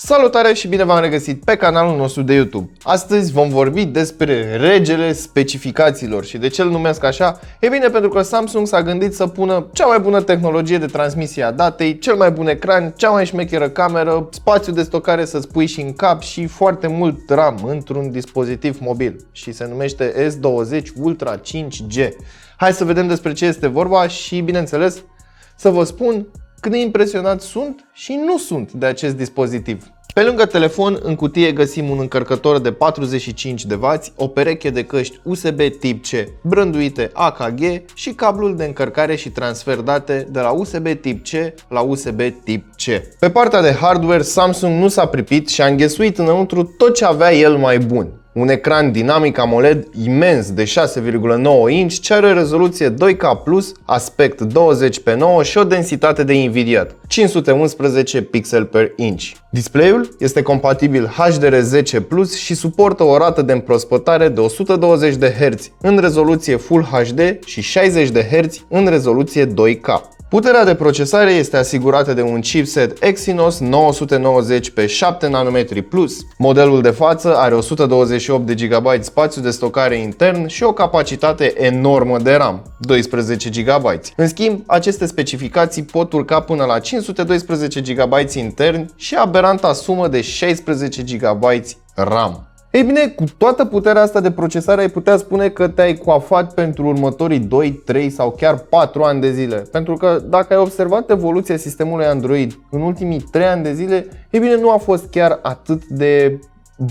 Salutare și bine v-am regăsit pe canalul nostru de YouTube. Astăzi vom vorbi despre regele specificațiilor. Și de ce îl numesc așa? E bine, pentru că Samsung s-a gândit să pună cea mai bună tehnologie de transmisie a datei, cel mai bun ecran, cea mai șmecheră cameră, spațiu de stocare să-ți pui și în cap și foarte mult RAM într-un dispozitiv mobil. Și se numește S20 Ultra 5G. Hai să vedem despre ce este vorba și, bineînțeles, să vă spun cât de impresionat sunt și nu sunt de acest dispozitiv. Pe lângă telefon, în cutie găsim un încărcător de 45 de W, o pereche de căști USB tip C brânduite AKG și cablul de încărcare și transfer date de la USB tip C la USB tip C. Pe partea de hardware, Samsung nu s-a pripit și a înghesuit înăuntru tot ce avea el mai bun. Un ecran dinamic AMOLED imens de 6,9 inch ce are rezoluție 2K+, aspect 20:9 și o densitate de invidiat, 511 pixel per inch. Display-ul este compatibil HDR10+ și suportă o rată de împrospătare de 120 de Hz în rezoluție Full HD și 60 de Hz în rezoluție 2K. Puterea de procesare este asigurată de un chipset Exynos 990 pe 7 nanometri plus. Modelul de față are 128 de GB spațiu de stocare intern și o capacitate enormă de RAM, 12 GB. În schimb, aceste specificații pot urca până la 512 GB interni și aberanta sumă de 16 GB RAM. Ei bine, cu toată puterea asta de procesare ai putea spune că te-ai coafat pentru următorii 2, 3 sau chiar 4 ani de zile. Pentru că dacă ai observat evoluția sistemului Android în ultimii 3 ani de zile, ei bine, nu a fost chiar atât de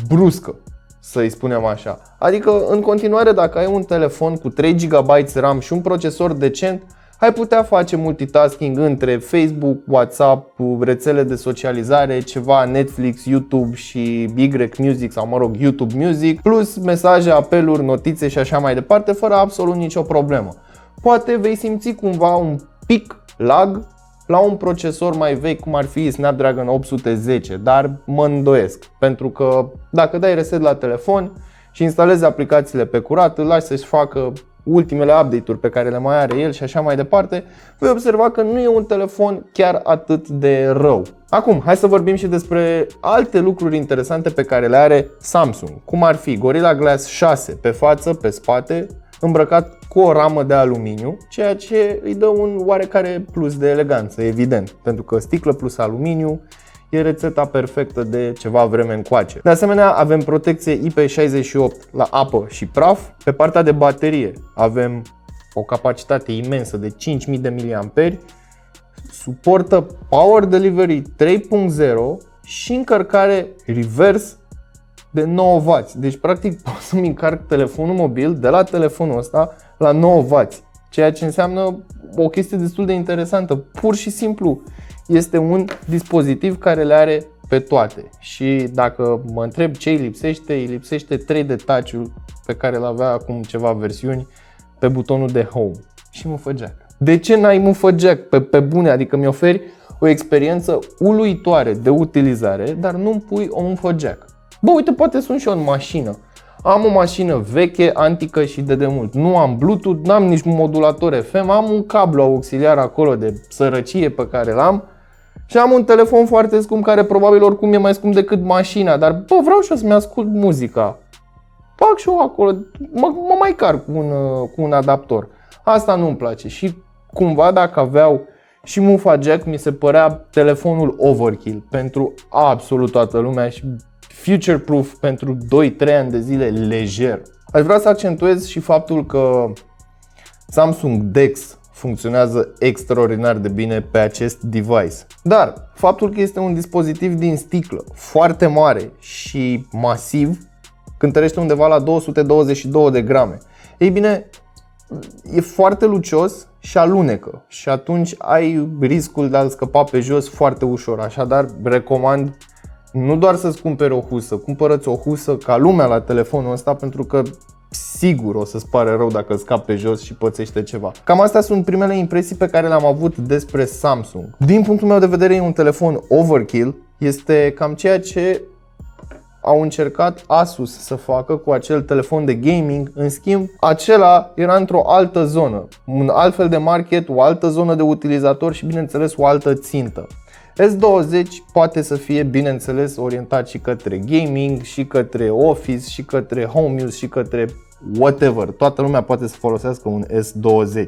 bruscă, să-i spunem așa. Adică, în continuare, dacă ai un telefon cu 3 GB RAM și un procesor decent, ai putea face multitasking între Facebook, WhatsApp, rețele de socializare, ceva Netflix, YouTube și Y-Music sau YouTube Music, plus mesaje, apeluri, notițe și așa mai departe, fără absolut nicio problemă. Poate vei simți cumva un pic lag la un procesor mai vechi, cum ar fi Snapdragon 810, dar mă îndoiesc, pentru că dacă dai reset la telefon și instalezi aplicațiile pe curat, îl lași să-și facă ultimele update-uri pe care le mai are el și așa mai departe, vei observa că nu e un telefon chiar atât de rău. Acum, hai să vorbim și despre alte lucruri interesante pe care le are Samsung, cum ar fi Gorilla Glass 6 pe față, pe spate, îmbrăcat cu o ramă de aluminiu, ceea ce îi dă un oarecare plus de eleganță, evident, pentru că sticlă plus aluminiu e rețeta perfectă de ceva vreme încoace. De asemenea, avem protecție IP68 la apă și praf. Pe partea de baterie avem o capacitate imensă de 5000 de mAh, suportă Power Delivery 3.0 și încărcare reverse de 9W. Deci, practic, pot să-mi încarc telefonul mobil de la telefonul ăsta la 9W, ceea ce înseamnă o chestie destul de interesantă. Pur și simplu, este un dispozitiv care le are pe toate. Și dacă mă întreb ce îi lipsește 3D Touch-ul pe care îl avea acum ceva versiuni pe butonul de Home și muffă jack. De ce n-ai muffă jack? Pe bune, adică mi oferi o experiență uluitoare de utilizare, dar nu-mi pui o muffă jack. Bă, uite, poate sunt și eu în mașină. Am o mașină veche, antică și de demult. Nu am Bluetooth, n-am nici modulator FM, am un cablu auxiliar acolo de sărăcie pe care l-am și am un telefon foarte scump care probabil oricum e mai scump decât mașina, dar bă, vreau și eu să-mi ascult muzica. Fac și eu acolo, mă mai car cu un adaptor. Asta nu-mi place și cumva dacă aveau și mufa jack mi se părea telefonul overkill pentru absolut toată lumea și future-proof pentru 2-3 ani de zile lejer. Aș vrea să accentuez și faptul că Samsung DeX funcționează extraordinar de bine pe acest device. Dar faptul că este un dispozitiv din sticlă foarte mare și masiv cântărește undeva la 222 de grame. Ei bine, e foarte lucios și alunecă și atunci ai riscul de a-l scăpa pe jos foarte ușor. Așadar, recomand nu doar să-ți cumperi o husă, cumpără-ți o husă ca lumea la telefonul ăsta, pentru că sigur o să-ți pare rău dacă scapi pe jos și pățește ceva. Cam astea sunt primele impresii pe care le-am avut despre Samsung. Din punctul meu de vedere, e un telefon overkill. Este cam ceea ce au încercat Asus să facă cu acel telefon de gaming. În schimb, acela era într-o altă zonă, un alt fel de market, o altă zonă de utilizator și, bineînțeles, o altă țintă. S20 poate să fie, bineînțeles, orientat și către gaming, și către office, și către home use, și către whatever. Toată lumea poate să folosească un S20.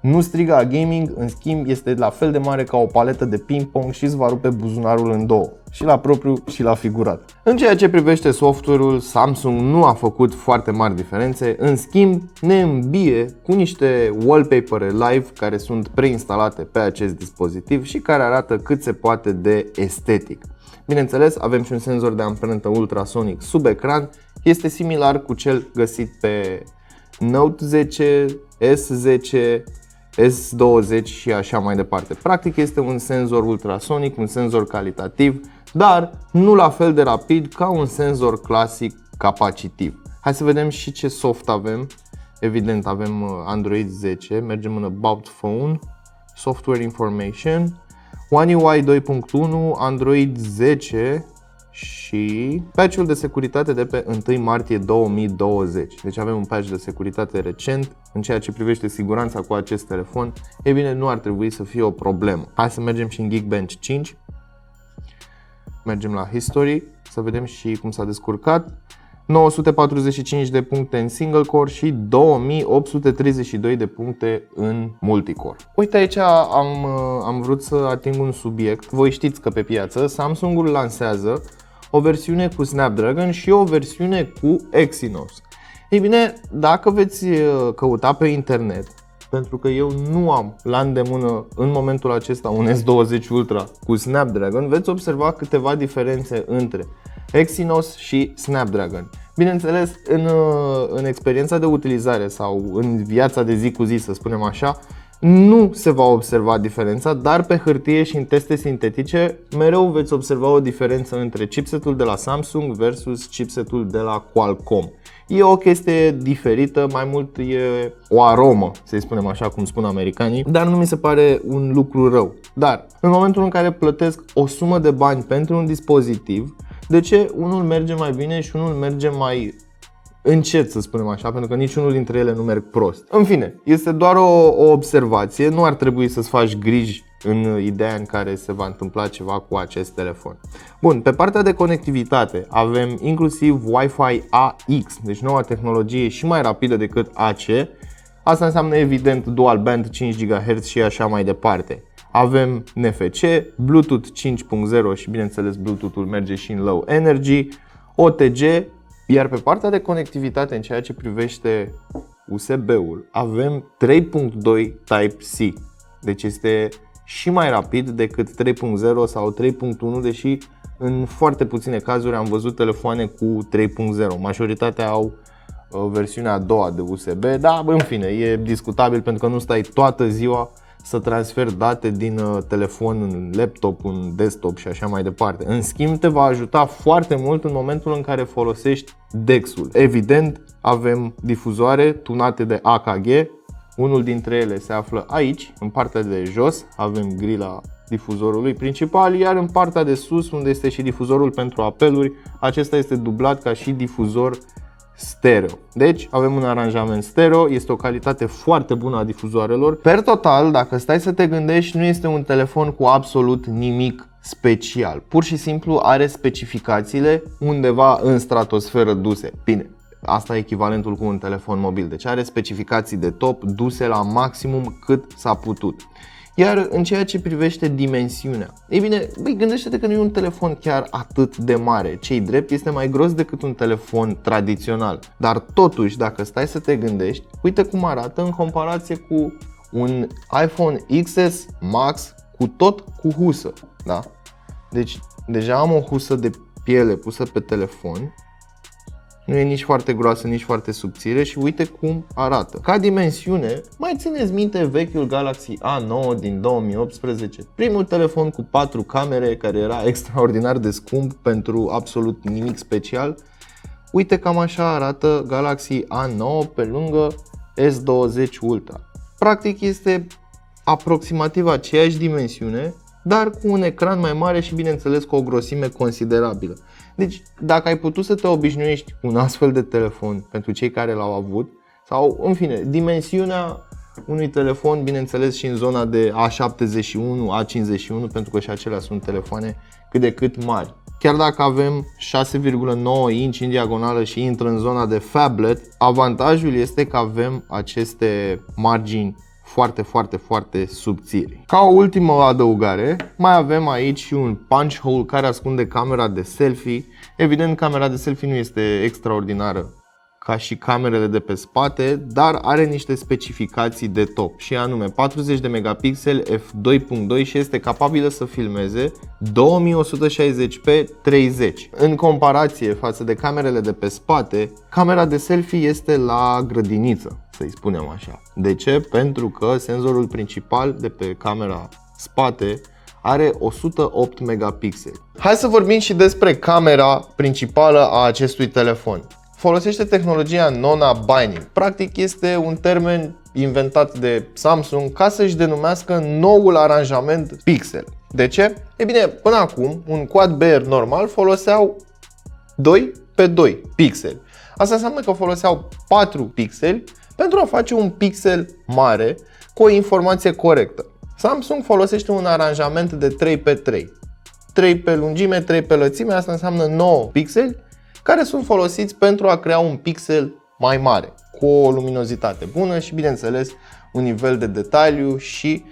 Nu strigă la gaming, în schimb este la fel de mare ca o paletă de ping-pong și îți va rupe buzunarul în două, și la propriu și la figurat. În ceea ce privește software-ul, Samsung nu a făcut foarte mari diferențe, în schimb ne îmbie cu niște wallpaper live care sunt preinstalate pe acest dispozitiv și care arată cât se poate de estetic. Bineînțeles, avem și un senzor de amprentă ultrasonic sub ecran, este similar cu cel găsit pe Note 10, S10, S20 și așa mai departe. Practic este un senzor ultrasonic, un senzor calitativ, dar nu la fel de rapid ca un senzor clasic capacitiv. Hai să vedem și ce soft avem. Evident avem Android 10, mergem în About Phone, Software Information, One UI 2.1, Android 10 și patch-ul de securitate de pe 1 martie 2020. Deci avem un patch de securitate recent. În ceea ce privește siguranța cu acest telefon, e bine, nu ar trebui să fie o problemă. Hai să mergem și în Geekbench 5. Mergem la History, să vedem și cum s-a descurcat. 945 de puncte în single core și 2832 de puncte în multicore. Uite, aici am vrut să ating un subiect. Voi știți că pe piață Samsung-ul lansează o versiune cu Snapdragon și o versiune cu Exynos. Ei bine, dacă veți căuta pe internet, pentru că eu nu am la îndemână în momentul acesta un S20 Ultra cu Snapdragon, veți observa câteva diferențe între Exynos și Snapdragon. Bineînțeles, în experiența de utilizare sau în viața de zi cu zi, să spunem așa, nu se va observa diferența, dar pe hârtie și în teste sintetice mereu veți observa o diferență între chipsetul de la Samsung versus chipsetul de la Qualcomm. E o chestie diferită, mai mult e o aromă, să-i spunem așa cum spun americanii, dar nu mi se pare un lucru rău. Dar în momentul în care plătesc o sumă de bani pentru un dispozitiv, de ce unul merge mai bine și unul merge mai încet, să spunem așa, pentru că niciunul dintre ele nu merg prost. În fine, este doar o observație, nu ar trebui să-ți faci griji în ideea în care se va întâmpla ceva cu acest telefon. Bun, pe partea de conectivitate avem inclusiv Wi-Fi AX, deci noua tehnologie și mai rapidă decât AC. Asta înseamnă evident dual band 5 GHz și așa mai departe. Avem NFC, Bluetooth 5.0 și bineînțeles Bluetooth-ul merge și în low energy, OTG, iar pe partea de conectivitate în ceea ce privește USB-ul avem 3.2 Type-C. Deci este și mai rapid decât 3.0 sau 3.1, deși în foarte puține cazuri am văzut telefoane cu 3.0. Majoritatea au versiunea a doua de USB, dar în fine, e discutabil pentru că nu stai toată ziua să transferi date din telefon în laptop, în desktop și așa mai departe. În schimb, te va ajuta foarte mult în momentul în care folosești DeX-ul. Evident, avem difuzoare tunate de AKG. Unul dintre ele se află aici, în partea de jos, avem grila difuzorului principal, iar în partea de sus, unde este și difuzorul pentru apeluri, acesta este dublat ca și difuzor stereo. Deci avem un aranjament stereo, este o calitate foarte bună a difuzoarelor. Per total, dacă stai să te gândești, nu este un telefon cu absolut nimic special. Pur și simplu are specificațiile undeva în stratosferă duse. Bine, asta e echivalentul cu un telefon mobil. Deci are specificații de top duse la maximum cât s-a putut. Iar în ceea ce privește dimensiunea, ei bine, gândește-te că nu e un telefon chiar atât de mare. Ce-i drept, este mai gros decât un telefon tradițional. Dar totuși, dacă stai să te gândești, uite cum arată în comparație cu un iPhone XS Max cu husă, da? Deci deja am o husă de piele pusă pe telefon. Nu e nici foarte groasă, nici foarte subțire și uite cum arată. Ca dimensiune, mai țineți minte vechiul Galaxy A9 din 2018? Primul telefon cu 4 camere care era extraordinar de scump pentru absolut nimic special. Uite cam așa arată Galaxy A9 pe lângă S20 Ultra. Practic este aproximativ aceeași dimensiune, dar cu un ecran mai mare și bineînțeles cu o grosime considerabilă. Deci dacă ai putut să te obișnuiești cu un astfel de telefon pentru cei care l-au avut, sau în fine, dimensiunea unui telefon, bineînțeles și în zona de A71, A51, pentru că și acelea sunt telefoane cât de cât mari. Chiar dacă avem 6,9 inch în diagonală și intră în zona de phablet, avantajul este că avem aceste margini foarte subțiri. Ca o ultimă adăugare, mai avem aici și un punch hole care ascunde camera de selfie. Evident, camera de selfie nu este extraordinară ca și camerele de pe spate, dar are niște specificații de top, și anume 40 de megapixeli f2.2 și este capabilă să filmeze 2160p 30. În comparație față de camerele de pe spate, camera de selfie este la grădiniță, să-i spunem așa. De ce? Pentru că senzorul principal de pe camera spate are 108 megapixeli. Hai să vorbim și despre camera principală a acestui telefon. Folosește tehnologia non-binding. Practic este un termen inventat de Samsung ca să-și denumească noul aranjament pixel. De ce? E bine, până acum un quad Bayer normal foloseau 2 pe 2 pixeli. Asta înseamnă că foloseau 4 pixeli pentru a face un pixel mare cu o informație corectă. Samsung folosește un aranjament de 3 pe 3. 3 pe lungime, 3 pe lățime, asta înseamnă 9 pixeli care sunt folosiți pentru a crea un pixel mai mare, cu o luminozitate bună și, bineînțeles, un nivel de detaliu și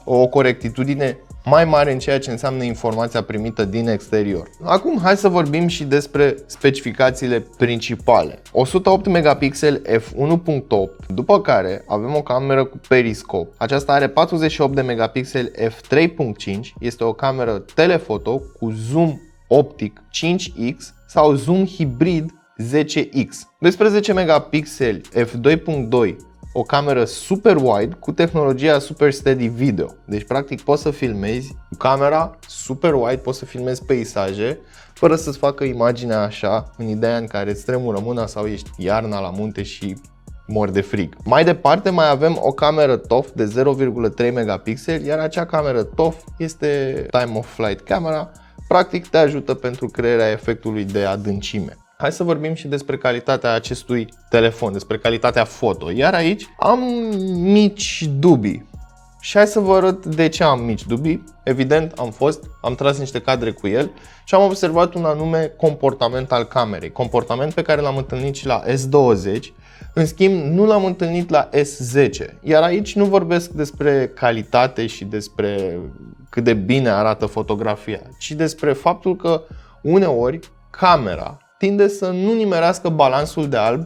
o corectitudine mai mare în ceea ce înseamnă informația primită din exterior. Acum hai să vorbim și despre specificațiile principale. 108 megapixeli f1.8, după care avem o cameră cu periscop. Aceasta are 48 de megapixeli f3.5, este o cameră telefoto cu zoom optic 5x sau zoom hibrid 10x. 12 megapixeli f2.2, o cameră super wide cu tehnologia Super Steady Video. Deci practic poți să filmezi cu camera super wide, poți să filmezi peisaje fără să-ți facă imaginea așa, în ideea în care îți tremură mâna sau ești iarna la munte și mor de frig. Mai departe mai avem o cameră TOF de 0,3 megapixeli, iar acea cameră TOF este Time of Flight camera. Practic te ajută pentru crearea efectului de adâncime. Hai să vorbim și despre calitatea acestui telefon, despre calitatea foto. Iar aici am mici dubii. Și hai să vă arăt de ce am mici dubii. Evident, am tras niște cadre cu el și am observat un anume comportament al camerei. Comportament pe care l-am întâlnit și la S20, în schimb nu l-am întâlnit la S10. Iar aici nu vorbesc despre calitate și despre cât de bine arată fotografia, ci despre faptul că uneori camera tinde să nu nimerească balansul de alb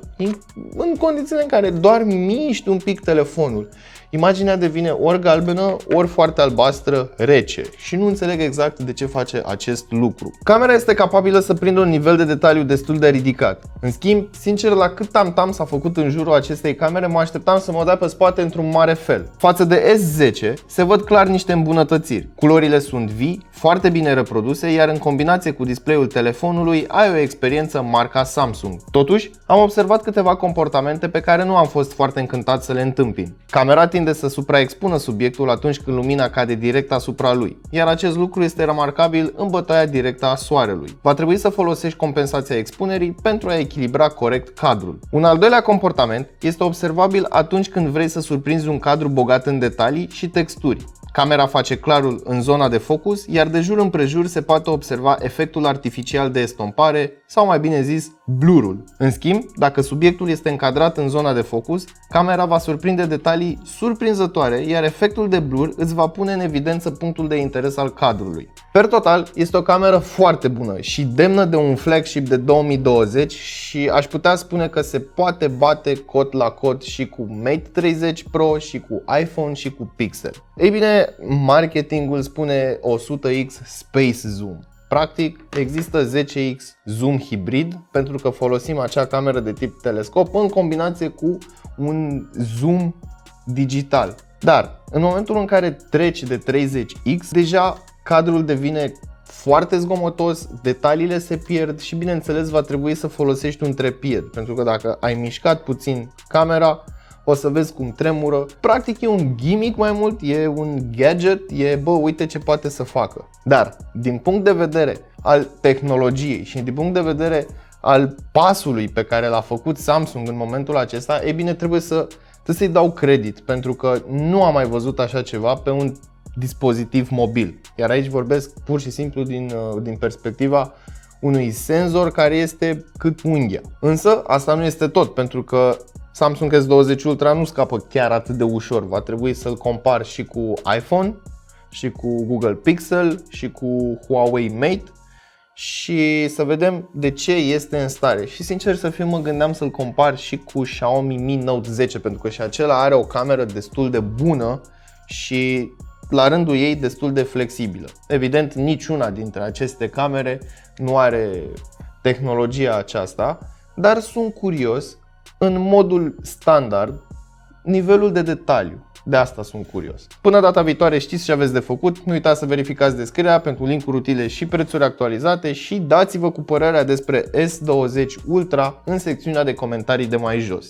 în condițiile în care doar miști un pic telefonul. Imaginea devine ori galbenă, ori foarte albastră, rece și nu înțeleg exact de ce face acest lucru. Camera este capabilă să prindă un nivel de detaliu destul de ridicat. În schimb, sincer, la cât tam-tam s-a făcut în jurul acestei camere, mă așteptam să mă dea pe spate într-un mare fel. Față de S10, se văd clar niște îmbunătățiri. Culorile sunt vii, foarte bine reproduse, iar în combinație cu display-ul telefonului ai o experiență marca Samsung. Totuși, am observat câteva comportamente pe care nu am fost foarte încântat să le întâmpin. Camera tinde să supraexpună subiectul atunci când lumina cade direct asupra lui, iar acest lucru este remarcabil în bătaia directă a soarelui. Va trebui să folosești compensația expunerii pentru a echilibra corect cadrul. Un al doilea comportament este observabil atunci când vrei să surprinzi un cadru bogat în detalii și texturi. Camera face clarul în zona de focus, iar de jur împrejur se poate observa efectul artificial de estompare sau, mai bine zis, blurul. În schimb, dacă subiectul este încadrat în zona de focus, camera va surprinde detalii surprinzătoare, iar efectul de blur îți va pune în evidență punctul de interes al cadrului. Per total, este o cameră foarte bună și demnă de un flagship de 2020 și aș putea spune că se poate bate cot la cot și cu Mate 30 Pro și cu iPhone și cu Pixel. Ei bine, marketingul spune 100x Space Zoom. Practic, există 10x zoom hibrid pentru că folosim acea cameră de tip telescop în combinație cu un zoom digital. Dar, în momentul în care treci de 30x, deja cadrul devine foarte zgomotos, detaliile se pierd și, bineînțeles, va trebui să folosești un trepied, pentru că dacă ai mișcat puțin camera, o să vezi cum tremură. Practic e un gimmick mai mult, e un gadget, uite ce poate să facă. Dar, din punct de vedere al tehnologiei și din punct de vedere al pasului pe care l-a făcut Samsung în momentul acesta, e bine, trebuie să trebuie să-i dau credit, pentru că nu am mai văzut așa ceva pe un dispozitiv mobil. Iar aici vorbesc pur și simplu din perspectiva unui senzor care este cât unghia. Însă asta nu este tot, pentru că Samsung S20 Ultra nu scapă chiar atât de ușor. Va trebui să-l compar și cu iPhone, și cu Google Pixel, și cu Huawei Mate și să vedem de ce este în stare. Și sincer să fiu, mă gândeam să-l compar și cu Xiaomi Mi Note 10, pentru că și acela are o cameră destul de bună și la rândul ei destul de flexibilă. Evident, niciuna dintre aceste camere nu are tehnologia aceasta, dar sunt curios în modul standard nivelul de detaliu. De asta sunt curios. Până data viitoare știți ce aveți de făcut, nu uitați să verificați descrierea pentru linkuri utile și prețuri actualizate și dați-vă cu părerea despre S20 Ultra în secțiunea de comentarii de mai jos.